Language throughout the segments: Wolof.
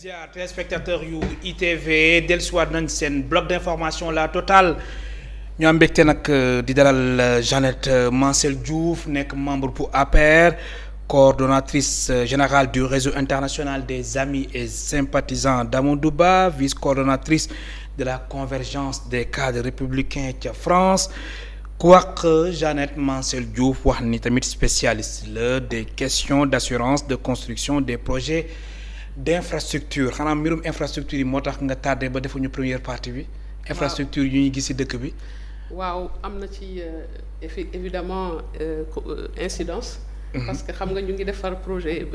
ziar téléspectateurs yu ITV dellusiwaat nañ seen bloc d'information la totale ñu am mbégte nag di dalal Jeannette Mancel Diouf nekk membre pour APR coordonnatrice générale du réseau international des amis et sympathisants d'Amadou Ba vice-coordonnatrice de la convergence des cadres républicains ca France ku wax Jeannette Mancel Diouf wax ni tamit spécialiste la des questions d'assurance de construction des projets d'infrastructure xanaa mbirum infrastructure yi moo tax nga tardé ba defuñu première partie bi. infrastructure yu ñuy gis ci dëkk bi. waaw am na ci évidemment incidence. parce que xam nga ñu ngi defar projet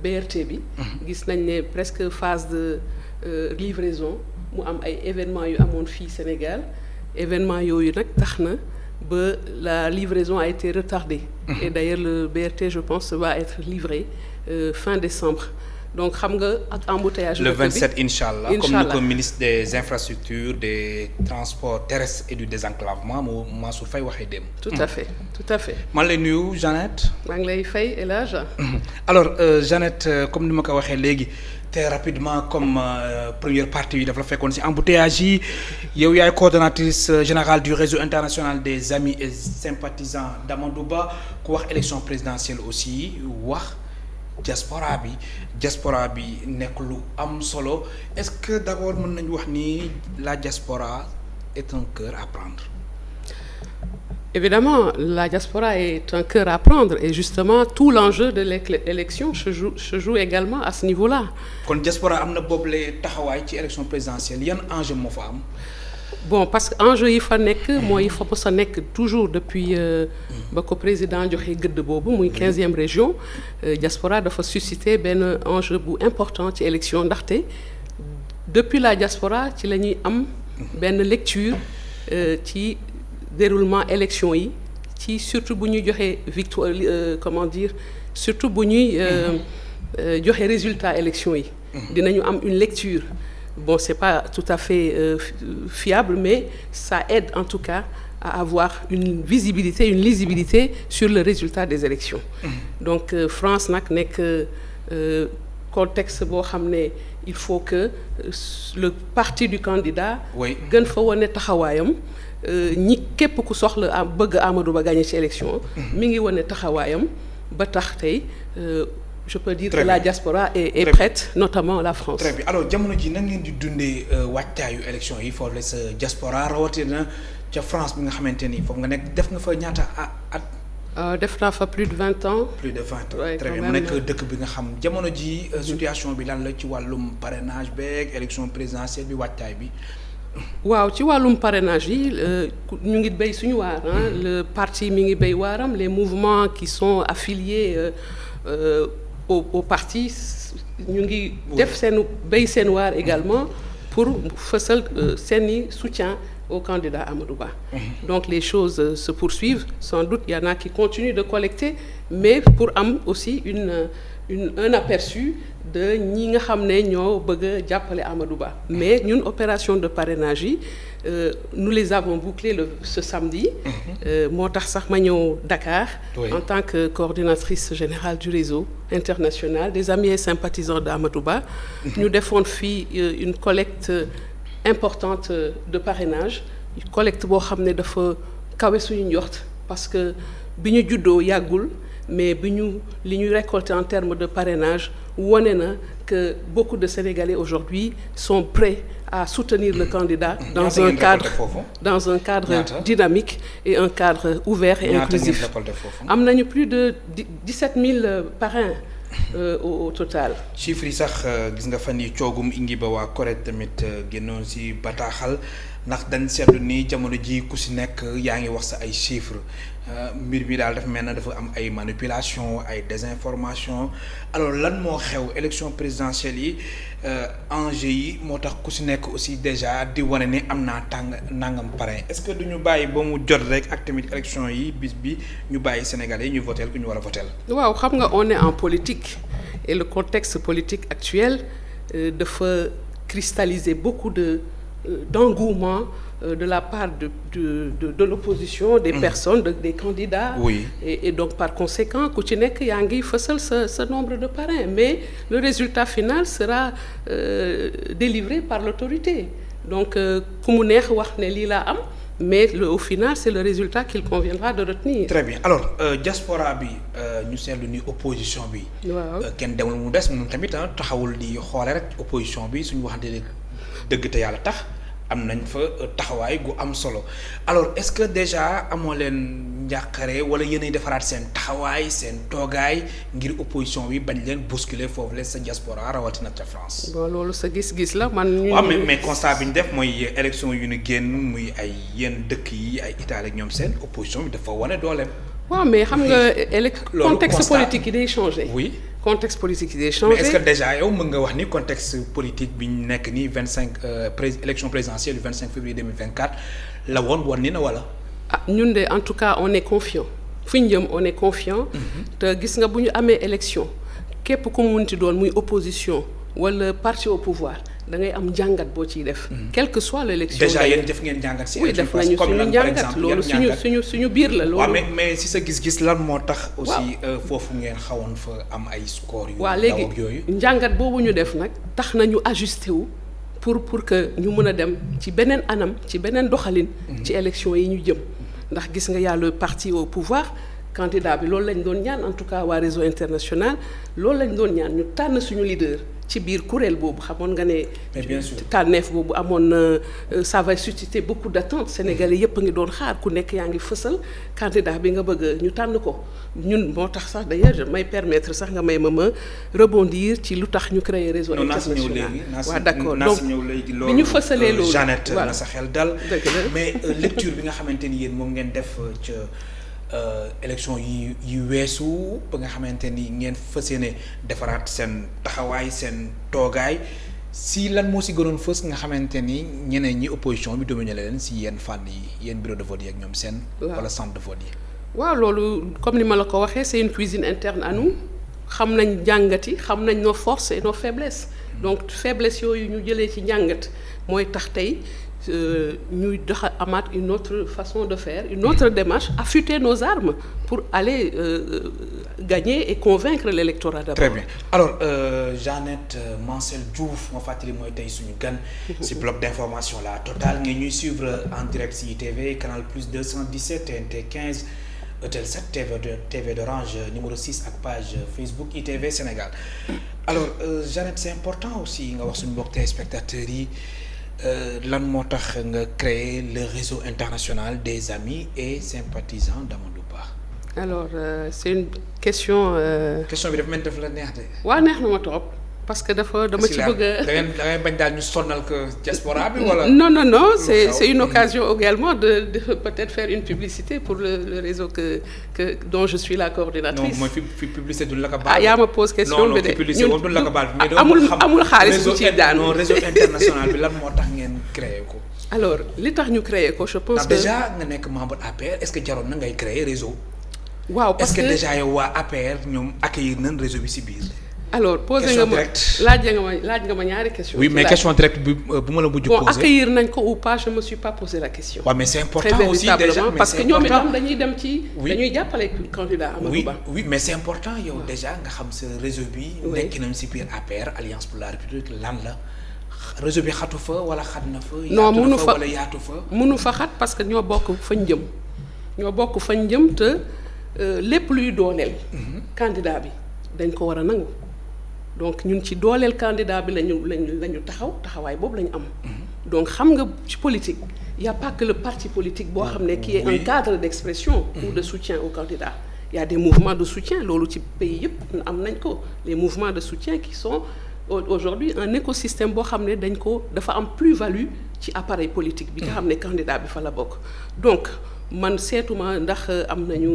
BRT bi. gis nañ ne presque phase de livraison mu am ay événements yu amoon fii Sénégal événements yooyu nag tax na ba la livraison a été retardée. Et d'ailleurs le BRT je pense va être livré fin décembre. Donc xam nga ak embouteillage. Le 27 incha allah comme ni ko ministre des infrastructures des transports terrestres et du désenclavement mu Mansour Faye waxee dem. tout à fait tout à fait. man lay nuyu Jeannette. maa ngi lay fay El Hadj. alors Jeannette comme ni ma ko waxee léegi très rapidement comme première partie yi dafa la fekkoon ci embouteillage yi yow yaay coordonnatrice générale du réseau international des amis et sympathisants d'Amadou Ba ku wax élection présidentielle aussi wax. diaspora bi nekk lu am solo est-ce que d'abord mën nañu wax ni la diaspora est un cœur à prendre. Évidemment la diaspora est un cœur à prendre et justement tout l'enjeu de l'élection se joue également à ce niveau-là. kon diaspora am na boobule taxawaay ci élection présidentielle yan enjeu moo fa am. Bon parce que enjeu yi fa nekk mooy fa mos a nekk toujours depuis ba ko président joxe gëdd boobu muy 15e région diaspora dafa susciter benn enjeu bu important ci élection ndaxte depuis la diaspora ci la ñuy am benn lecture ci déroulement élection yi ci surtout bu ñuy joxe victoire comment dire surtout bu ñuy joxe résultat élection yi dinañu am une lecture. Bon, c'est pas tout à fait fiable, mais ça aide en tout cas à avoir une visibilité, une lisibilité sur le résultat des élections. Donc France nag nekk contexte boo xam ne il faut que le parti du candidat gën fa wane taxawaayam ñi képp ku soxla bëgg Amadou Ba gagné ci élection mi ngi wane taxawaayam ba tax tey je peux dire que la diaspora est prête notamment la France. Très bien alors jamono ji na ngeen di dundee wàccaayu élection yi foofu la sa diaspora rawatina ca France bi nga xamante ni foofu nga nekk def nga fa ñaata at. def naa fa plus de 20 ans. plus de 20 ans très bien mu nekk dëkk bi nga xam jamono ji situation bi lan la ci wàllum parrainage beeg élection présidentielle bi wàccaay bi. waaw ci wàllum parrainage yi ñu ngi béy suñu waar le parti mi ngi béy waaram les mouvements qui sont affiliés au parti ñu ngi def seen béy seen waar également pour fësal seeni soutien au candidat Amadou Ba. Donc les choses se poursuivent sans doute il y en a qui continuent de collecter mais pour am aussi un aperçu de ñi nga xam ne ñoo bëgg a jàppale Amadou Ba mais ñun opération de parrainage yi nous les avons bouclés ce samedi. moo tax sax ma ñëw Dakar. En tant que coordinatrice générale du réseau international des amis et sympathisants d'Amadou Ba. ñu defoon fii une collecte importante de parrainage collecte boo xam ne dafa kawe suñu njort parce que bi ñu juddoo yàggul mais bi ñu li ñu récolté en termes de parrainage wone na que beaucoup de Sénégalais aujourd'hui sont prêts à soutenir le candidat dans un cadre dynamique et un cadre ouvert et inclusif. Am nañu plus de 17 000 parrains au total. chiffres yi sax gis nga fan yi coogum ingi ba waa Corée tamit génnoon ci bataaxal ndax dañ seetlu ni jamono ji ku ci nekk yaa ngi wax sa ay chiffres mbir mi daal dafa mel na dafa am ay manipulation ay désinformation alors lan moo xew élection présidentielle yi enjeu yi moo tax ku ci nekk aussi déjà di wane ni am naa nangam parrain est-ce que duñu bàyyi ba mu jot rek ak tamit élection yi bis bi ñu bàyyi Sénégalais yi ñu votel ku ñu war a votel. waaw xam nga on est en politique et le contexte politique actuel dafa cristalliser beaucoup de d'engouement de la part de l'opposition, des personnes, des candidats. Oui. Et donc par conséquent ku ci nekk yaa ngi fësal sa nombre de parrains, mais le résultat final sera délivré par l'autorité. Donc ku mu neex wax ne lii laa am, mais au final c'est le résultat qu'il conviendra de retenir. Très bien alors diaspora bi ñu seetlu ni opposition bi. waaw kenn demul mu des moom tamit taxawul di xoole rek opposition bi suñu waxante dëgg te yàlla tax am nañ fa taxawaay gu am solo alors est-ce que déjà amoo leen njàqare wala yéenay defaraat seen taxawaay seen toogaay ngir opposition bi bañ leen bousculer foofu la sa diaspora rawatina ca France. bon loolu sa gis-gis la man. waaw mais constat bi ñu def mooy élection yu ñu génn muy ay yenn dëkk yi ay Italie ak ñoom seen opposition bi dafa wane dooleem. waaw mais xam nga contexte politique yi day changé. oui contexte politique yi day changé. mais est-ce que déjà yow mën nga wax ni contexte politique bi ñu nekk nii élection présidentielle du 25 février 2024 la woon ni na wala. ah ñun de en tout cas on est confiant fu ñu jëm on est confiant. te gis nga bu ñu amee élection képp ku mu munti doon muy opposition wala parti au pouvoir da ngay am njàngat boo ciy def. quelle que soit l'élection. déjà yéen def ngeen njàngat si. oui def nañu suñu njàngat loolu suñu biir la. loolu waaw mais si sa gis-gis lan moo tax. aussi foofu ngeen xawoon fa am ay score yu. waaw léegi njàngat boobu ñu def nag tax nañu ajusté wu pour que ñu mën a dem ci beneen anam ci beneen doxalin. ci élection yi ñu jëm. ndax gis nga y'a le parti au pouvoir candidat bi loolu lañ doon ñaan en tout cas waa réseau international loolu lañ doon ñaan ñu tànn suñu leader. ci biir kuréel boobu xamoon nga ne. tànneef boobu amoon na ça va susciter beaucoup d'attentes sénégalais yëpp a ngi doon xaar ku nekk yaa ngi fësal candidat bi nga bëgg ñu tànn ko ñun moo tax sax d'ailleurs may permettre sax nga may ma rebondir ci lu tax ñu créer réseau international. waaw d'accord donc bi ñu fësalee loolu Jeannette na sa xel dal. mais lecture bi nga xamante ni yéen moom ngeen def ca. élection yi weesu ba nga xamante ni ngeen fas yéene defaraat seen taxawaay seen toogaay si lan moo si gënoon fës nga xamante ni ñeneen ñi opposition bi dominé leen si yenn fànn yi yenn bureau de vote yi ak ñoom seen. wala centre de vote yi. waaw loolu comme ni ma la ko waxee c'est une cuisine interne à nous xam nañ njàngati xam nañ nos forces et nos faiblesses. donc faiblesses yooyu ñu jëlee ci njàngat mooy tax tey. ñuy doxa amaat une autre façon de faire une autre démarche affûter nos armes pour aller gagner et convaincre l'électorat d'abord. Très bien alors Jeannette Mancel Diouf moo fàttali mooy tey suñu gan ci bloc d'information la Total ngeen ñuy suivre en direct ci ITV Canal Plus 217 TNT 15 Hôtel 7 TV d'Orange numéro 6 ak page Facebook ITV Sénégal alors Jeannette c'est important aussi nga wax suñu mbokk téléspectateurs yi lan moo tax nga créer le réseau international des amis et sympathisants d'Amadou Ba. alors c'est une question. question bi dafa mel ni dafa la neex de. waaw neex na ma trop parce que dama ci bëgg a. da ngay bañ daal ñu sonnal que diaspora bi wala. non c'est une occasion également de peut-être faire une publicité pour le réseau dont je suis la coordinatrice. non mooy fi publicité du la ko baal. yaa ma pose question bi de non publicité du la ko baal. amul xaalis bu ci daan non réseau international bi lan moo tax ngeen créé ko. alors li tax ñu créé ko je pense que. déjà nga nekk membre APR est-ce que jaroon na ngay créer réseau. waaw parce que est-ce que déjà yow waa APR ñoom accueillir nañ réseau bi ci biir. alors posé nga ma laaj nga ma ñaari question. oui mais question directe bu ma la mujj posé. bon accueillir nañ ko ou pas je me suis pas posé la question. waaw mais c'est important aussi déjà parce que ñoom itam dañuy dem ci. dañuy jàppale candidat Amadou Ba. oui mais c'est important yow déjà nga xam sa réseau bi. nekk nañ ci biir APR Alliance pour la République lan la réseau bi xatu fa wala xat na fa. non mënu fa wala yaatu fa. mënu fa xat parce que ñoo bokk fañ jëm te lépp luy dooleel. candidat bi dañ ko war a nangu. donc ñun ci dooleel candidat bi lañu taxawaay boobu lañu am. donc xam nga ci politique y a pas que le parti politique boo xam ne qui est un cadre d'expression ou de soutien au candidat. Il y a des mouvements de soutien loolu ci pays yëpp am nañ ko les mouvements de soutien qui sont aujourd'hui un écosystème boo xam ne dafa am plus-value ci appareil politique bi nga xam ne candidat bi fa la bokk. donc man seetuma ndax am nañu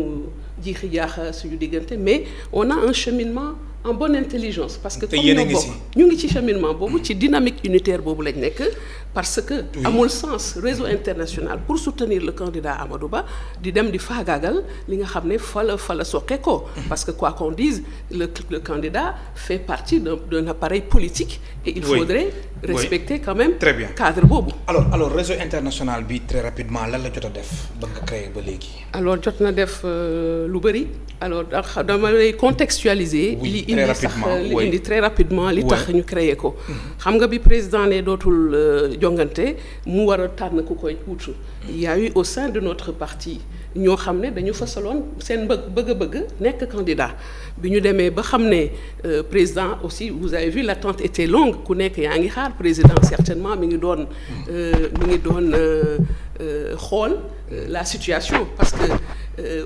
jiixi jaaxa suñu diggante mais on a un cheminement en bonne intelligence parce que te comme yéen a ñoo ngi bokk si. ñu ngi ci cheminement boobu ci dynamique unitaire boobu lañ nekk parce que amul sens réseau international pour soutenir le candidat Amadou Ba di dem di faagaagal li nga xam ne fa la soqe ko parce que quoi qu'on dise le candidat fait partie d'un appareil politique et il faudrait respecter quand même très bien cadre boobu alors réseau international bi très rapidement lan la jot a def ba nga créé ba léegi alors jot na def lu bëri alors dama lay contextualiser li indi sax li indi très rapidement li tax ñu créé ko xam nga bi président ne dootul jongante mu war a tànn ku koy wutu il y a eu au sein de notre parti ñoo xam ne dañu fasaloon seen bëgg nekk candidat bi ñu demee ba xam ne président aussi vous avez vu l'attente était longue ku nekk yaa ngi xaar président certainement mi ngi doon xool la situation parce que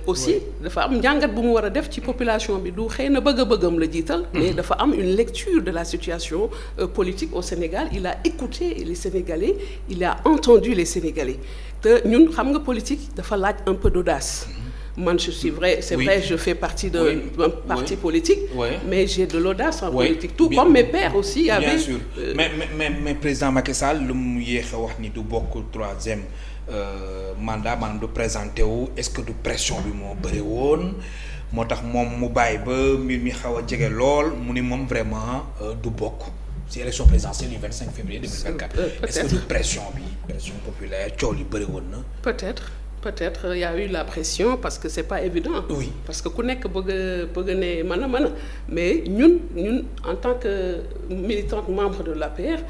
aussi dafa am njàngat bu mu war a def ci population bi du xëy na bëgg-bëggam la jiital mais dafa am une lecture de la situation politique au Sénégal il a écouté les Sénégalais il a entendu les Sénégalais te ñun xam nga politique dafa laaj un peu d'audace man je suis vrai je fais partie d'un parti politique mais j'ai de l'audace en politique tout comme mes pères aussi avaient bien sûr mais président Macky Sall lu mu yéex a wax ni du bokk troisième mandat maanaam du présenté wu est-ce que du pression bi moo bëri woon moo tax moom mu bàyyi ba mbir mi xaw a jege lool mu ni moom vraiment du bokk ci élection présidentielle du 25 février 2024 est-ce que du pression populaire coow li bëri woon na peut-être il y a eu la pression parce que c'est pas évident parce que ku nekk bëgg ne mën a mais ñun en tant que militante membre de l'APR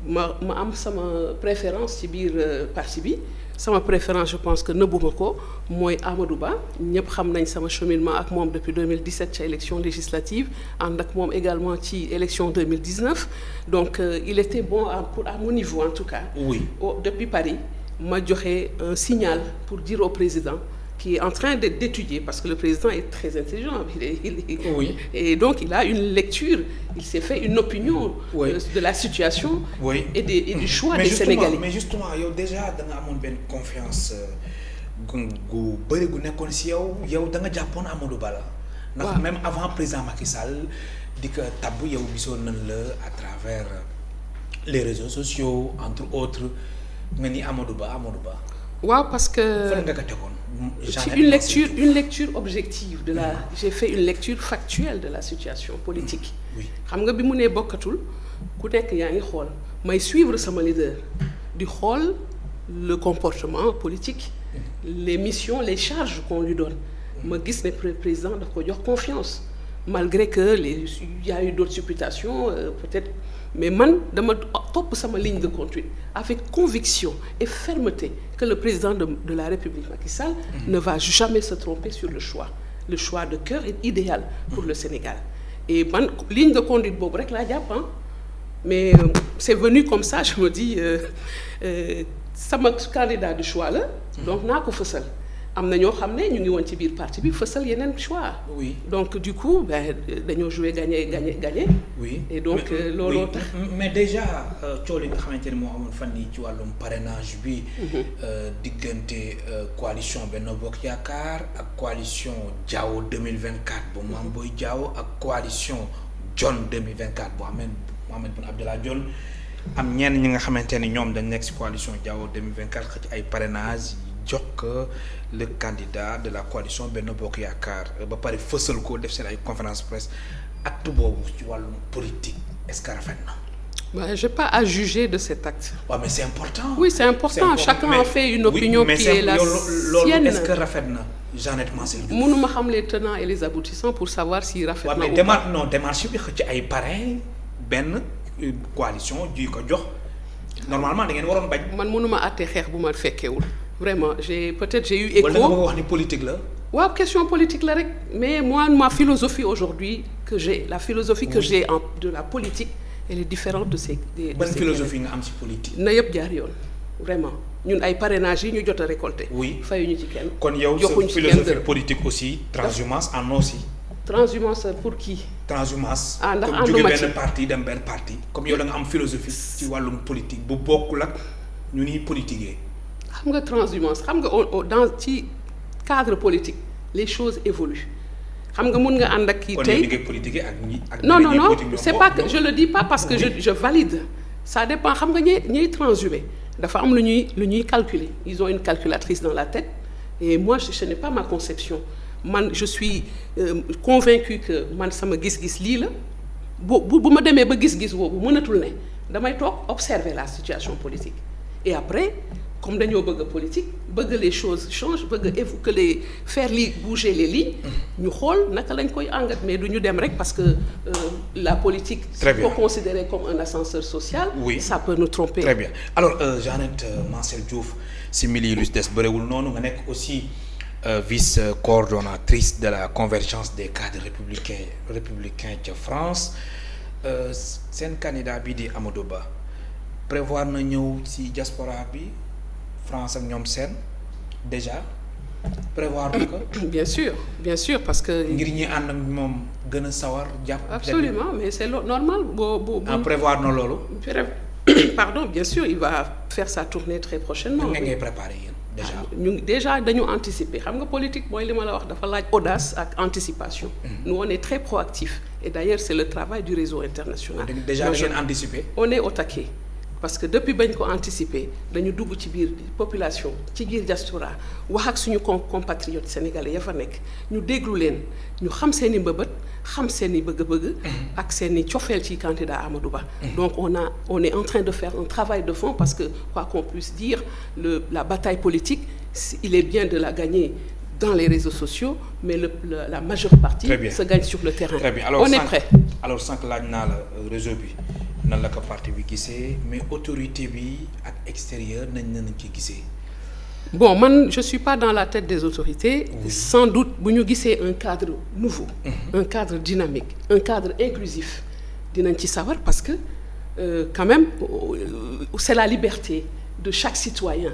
ma am sama préférence ci biir parti bi sama préférence je pense que nëbbuma ko mooy Amadou Ba ñëpp xam nañ sama cheminement ak moom depuis 2017 ci élection législative ànd ak moom également ci élection 2019 donc il était bon à mon niveau en tout cas depuis Paris ma joxe un signal pour dire au président qui est en train d'étudier parce que le président est très intelligent et donc il a une lecture il s'est fait une opinion de la situation et du choix des Sénégalais mais justement yow déjà da nga amoon benn confiance gu bëri gu nekkoon si yow da nga jàppoon Amadou Ba la ndax même avant président Macky Sall di ko tabb yow gisoon nañ la à travers les réseaux sociaux entre autres nga ni Amadou Ba waaw parce que fan nga ko tegoon c'est une lecture objective de la j'ai fait une lecture factuelle de la situation politique xam nga bi mu nee bokkatul ku nekk yaa ngi xool may suivre sama leader di xool le comportement politique les missions les charges qu'on lui donne ma gis ne président daf ko jox confiance malgré que il y a eu d'autres supputations peut-être mais man dama topp sama ligne de conduite avec conviction et fermeté que le président de la République Macky Sall ne va jamais se tromper sur le choix de cœur est idéal pour le Sénégal et man ligne de conduite boobu rek laa jàpp mais c'est venu comme ça je me dis sama candidat de choix la donc naa ko fësal am na ñoo xam ne ñu ngi woon ci biir parti bi fësal yeneen choix donc du coup dañoo jouer gagner et donc looloo tax mais déjà coow li nga xamante ne moo amoon fan yi ci wàllum parrainage bi diggante coalition Benno Bokk Yaakaar ak coalition Diao 2024 bu Mame Boye Diao ak coalition Dionne 2024 bu Mahammed Boun Abdallah Dionne am ñenn ñi nga xamante ne ñoom dañ nekk ci coalition Diao 2024 xëcc ay parrainage jox ko le candidat de la coalition Benno Bokk Yaakaar ba pare fësal ko def seen ay conférence presse acte boobu ci wàllum politique est-ce que rafet na. J'ai pas à juger de cet acte. Mais c'est important. Oui, c'est important. Chacun a fait une opinion qui est la sienne. Est-ce que rafet na Jeannette Mancel Diouf. mënuma xam les tenants et les aboutissants pour savoir si rafet na ou pas. Démarche bi xëcc ay parrain benn coalition ju ko jox normalement da ngeen waroon bañ. man mënuma àtte xeex bu ma fekkewul. Vraiment j'ai eu écho. wala nga wax ni politique la. waaw question politique la rek mais moi ma philosophie aujourd'hui que j'ai la philosophie que j'ai de la politique elle est différente de ces. Ban philosophie nga am ci politique. na yëpp jaar yoon vraiment ñun ay parrainage yi ñu jot a récolté. fayuñu ci kenn. kon yow sa philosophie politique aussi transhumance en aussi. transhumance pour qui. transhumance. ndax comme jóge benn parti dem benn parti. comme yow da nga am philosophie ci wàllum politique bu bokkul ak ñu ni politiquer. xam nga transhumance xam nga dans ci cadre politique les choses évoluent xam nga mun nga ànd ak kii tey politique ak non c'est pas que je le dis pas parce que je valide ça dépend xam nga ñuy transhumé dafa am lu ñuy calculer ils ont une calculatrice dans la tête et moi ce n'est pas ma conception man je suis convaincu que man sama gis-gis lii la bu ma demee ba gis-gis boobu mënatul ne damay toog observer la situation politique et après comme dañoo bëgg politique bëgg les choses changent bëgg que les faire bouger les lignes ñu xool naka lañ koy engat mais du ñu dem rek parce que la politique faut considérer comme un ascenseur social. Oui. Ça peut nous tromper. Très bien alors Jeannette Mancel Diouf simili lu des bëriwul noonu nga nekk aussi vice coordonnatrice de la convergence des cadres républicains ca France seen candidat bi di Amadou Ba prévoir na ñëw ci diaspora bi France ak ñoom seen déjà prévoir na ko. bien sûr parce que. ngir ñi ànd ak moom gën a sawar jàpp. absolument mais c'est normal boo prévoir na loolu. pardon bien sûr il va faire sa tournée très prochainement. nga ngay préparer yéen déjà. déjà dañu anticiper xam nga politique mooy li ma la wax dafa laaj audace ak anticipation. Nous on est très proactifs et d'ailleurs c'est le travail du réseau international. déjà da ngeen anticiper. on est au taquet. parce que depuis bañ ko anticiper dañu dugg ci biir population ci biir diaspora wax ak suñu compatriotes sénégalais ya fa nekk ñu déglu leen ñu xam seen i mbëbët xam seen i bëgg-bëgg. ak seen i cofeel ci candidat Amadou Ba. donc on est en train de faire un travail de fond parce que quoi qu'on puisse dire la bataille politique il est bien de la gagner dans les réseaux sociaux mais la majeure partie se gagne sur le terrain. Très bien. Alors, on est prêt. alors sànq laaj naa la réseau bi nan la ko parti bi gisee mais autorité bi ak extérieur nañ ci gisee. bon man je suis pas dans la tête des autorités. Oui. Sans doute bu ñu gisee un cadre nouveau. Un cadre dynamique un cadre inclusif dinañ ci sawar parce que quand même c'est la liberté de chaque citoyen.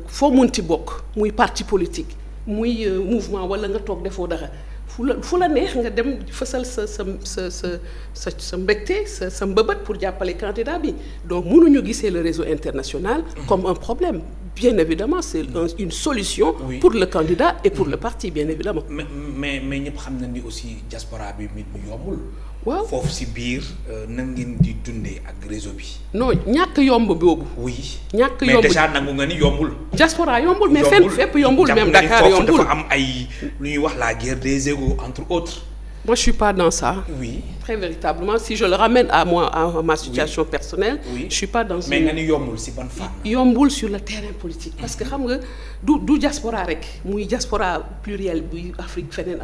foo munti bokk muy parti politique muy mouvement wala nga toog defoo dara fu la neex nga dem fësal sa mbégte sa mbëbët pour jàppale candidat bi donc mënuñu gisee le réseau international comme un problème bien évidemment c'est une solution. Oui. Pour le candidat et pour le parti bien évidemment. mais ñëpp xam na ni aussi diaspora bi mi yombul. waaw foofu ci biir nan ngeen di dundee ak réseau bi. non ñàkk yomb boobu. oui ñàkk yomb mais déjà nangu nga ni yombul. diaspora yombul mais fenn fépp yombul même Dakar yombul dafa am ay lu ñuy wax la guerre des égos entre autres. moi je suis pas dans ça. oui très véritablement si je le ramène à moi à ma situation personnelle. Oui. Je suis pas dans. mais nga ni yombul ci ban fànn. yombul sur le terrain politique. parce que xam nga du diaspora rek muy diaspora pluriel buy Afrique feneen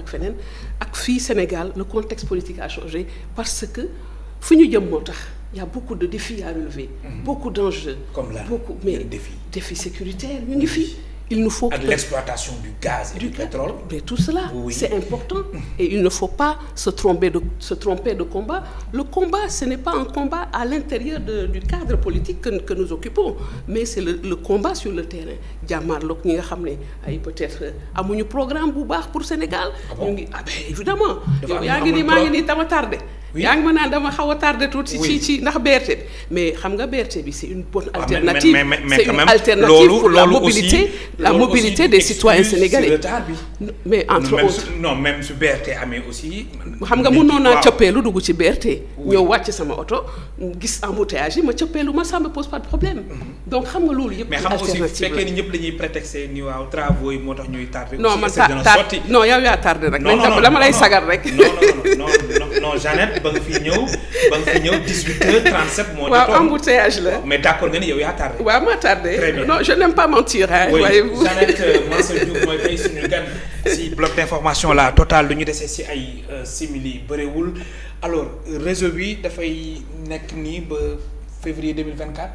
ak fii Sénégal le contexte politique a changé parce que fu ñu jëm moo tax il y a beaucoup de défis à relever. Beaucoup d'enjeux. Comme là mais défis sécuritaires ñu ngi fi. Il nous faut avec l'exploitation du gaz et du pétrole. Mais tout cela, oui. C'est important. Et il ne faut pas se tromper de combat. Le combat, ce n'est pas un combat à l'intérieur du cadre politique que nous occupons, mais c'est le combat sur le terrain. Jàmmarloog ñi nga xam ne ay peut-être amuñu programme bu baax pour Sénégal. Bon? ñu ngi évidemment. yow yaa ngi nii maa ngi nii dama tardé. yaa ngi ma naan dama xaw a tardé tuuti ci ndax BRT bi mais xam nga BRT bi c'est une bonne alternative. C'est une alternative pour la mobilité des citoyens sénégalais. Mais entre autres non même su BRT amee aussi. xam nga mënoon naa cëppeelu dugg ci BRT. ñëw wàcc sama oto gis embouteillage yi ma cëppeelu ma ça me pose pas de problème. Donc xam nga loolu yëpp. mais xam nga aussi fekkee ni ñëpp la ñuy prétexter ni waaw travaux yi moo tax ñuy tardé. non man non yow yaa tardé rek. dama lay sagar rek. non Jeannette ba nga fi ñëw 18h37 moo. waaw embouteillage la. mais d'accord nga ni yow yaa tardé. waaw ma tardé. Très bien. Non je n'aime pas mentir hein. Oui, voyez-vous. Jeannette Mancel Diouf mooy tey suñu gan si bloc d'information la Total lu ñu desee si ay simili bëriwul alors réseau bi dafay nekk nii ba février 2024.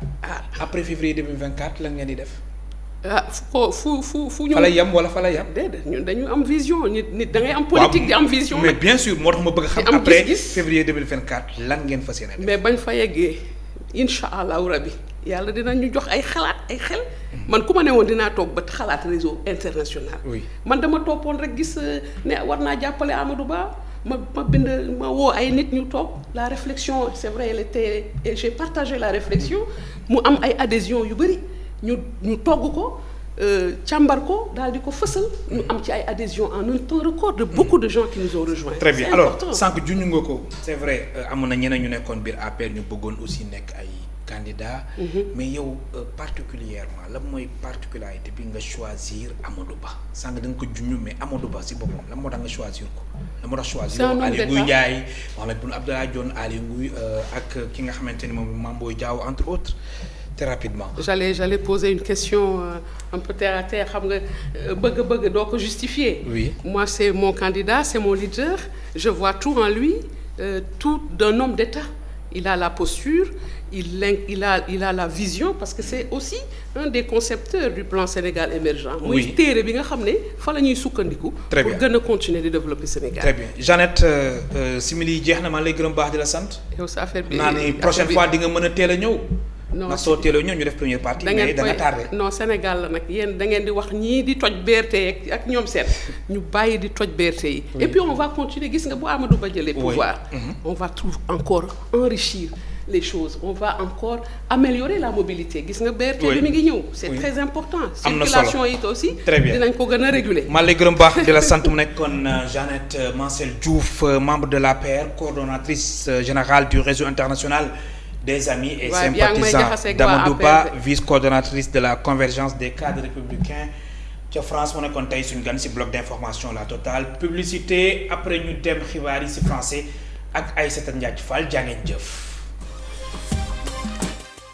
Après février 2024 lan ngeen di def. fu ñu. fa la yem wala fa la yem. déedéet ñun dañu am vision nit da ngay am politique di am vision. mais bien sûr moo tax ma bëgg a xam après février 2024 lan ngeen fas yéene def. mais bañ fa yeggee incha allahu rabi yàlla dinañu jox ay xalaat ay xel. man ku ma ne woon dinaa toog ba xalaat réseau international. Oui. man dama toppoon rek gis ne war naa jàppale Amadou Ba ma woo ay nit ñu toog la réflexion c'est vrai elle était et j'ai partagé la réflexion mu am ay adhésion yu bëri ñu togg ko càmbar ko daal di ko fësal ñu am ci ay adhésion en un temps record de beaucoup de gens qui nous ont rejoints. très bien alors sànq juñu nga ko c'est vrai amoon na ñeneen ñu nekkoon biir APR ñu bëggoon aussi nekk ay candidat mais yow particulièrement lan mooy particularité bi nga choisir Amadou Ba sànq da nga ko juñu mais Amadou Ba si boppam lan moo tax nga choisir ko lan moo tax choisir ko Aly Ngouille Ndiaye Mahammed Boun Abdallah Dionne Aly Ngouille ak ki nga xamante ni moom Mame Boye Diao entre autres très rapidement. J'allais poser une question un peu terre à terre xam nga bëgg doo ko justifier. Oui. Moi c'est mon candidat, c'est mon leader. Je vois tout en lui, tout d'un homme d'État. Il a la posture, il a la vision parce que c'est aussi un des concepteurs du plan Sénégal émergent. Oui. muy téere bi nga xam ne fa la ñuy sukkandiku. Très pour bien gën a continuer di développer Sénégal. très bien Jeannette simili yi jeex na maa lay gërëm baax di la sant. yow sa affaire bi naa ne prochaine fois di nga mën a teel a ñëw. non ndax soo teeloo ñëw ñu def première partie. mais da nga tardé non Sénégal la nag yéen da ngeen di wax ñii di toj BRT ak ñoom seen ñu bàyyi di toj BRT yi. et puis on va continuer gis nga bu Amadou Ba jëlee pouvoir. On va encore enrichir les choses on va encore améliorer la mobilité gis nga BRT bi mi ngi ñëw. c'est très important. am na solo circulation yi aussi. très bien dinañ ko gën a réguler. maa lay gërëm baax di la sant mu nekkoon Jeannette Mancel Diouf membre de l'APR coordonnatrice générale du réseau international des amis et sympathisants d'Amadou Ba vice-coordonnatrice de la convergence des cadres républicains ca France mu nekkoon tey suñu gan ci bloc d'information La Totale publicité après ñu dem xibaar yi ci français ak Aïssata Ndiaye Fall jaa ngeen jëf.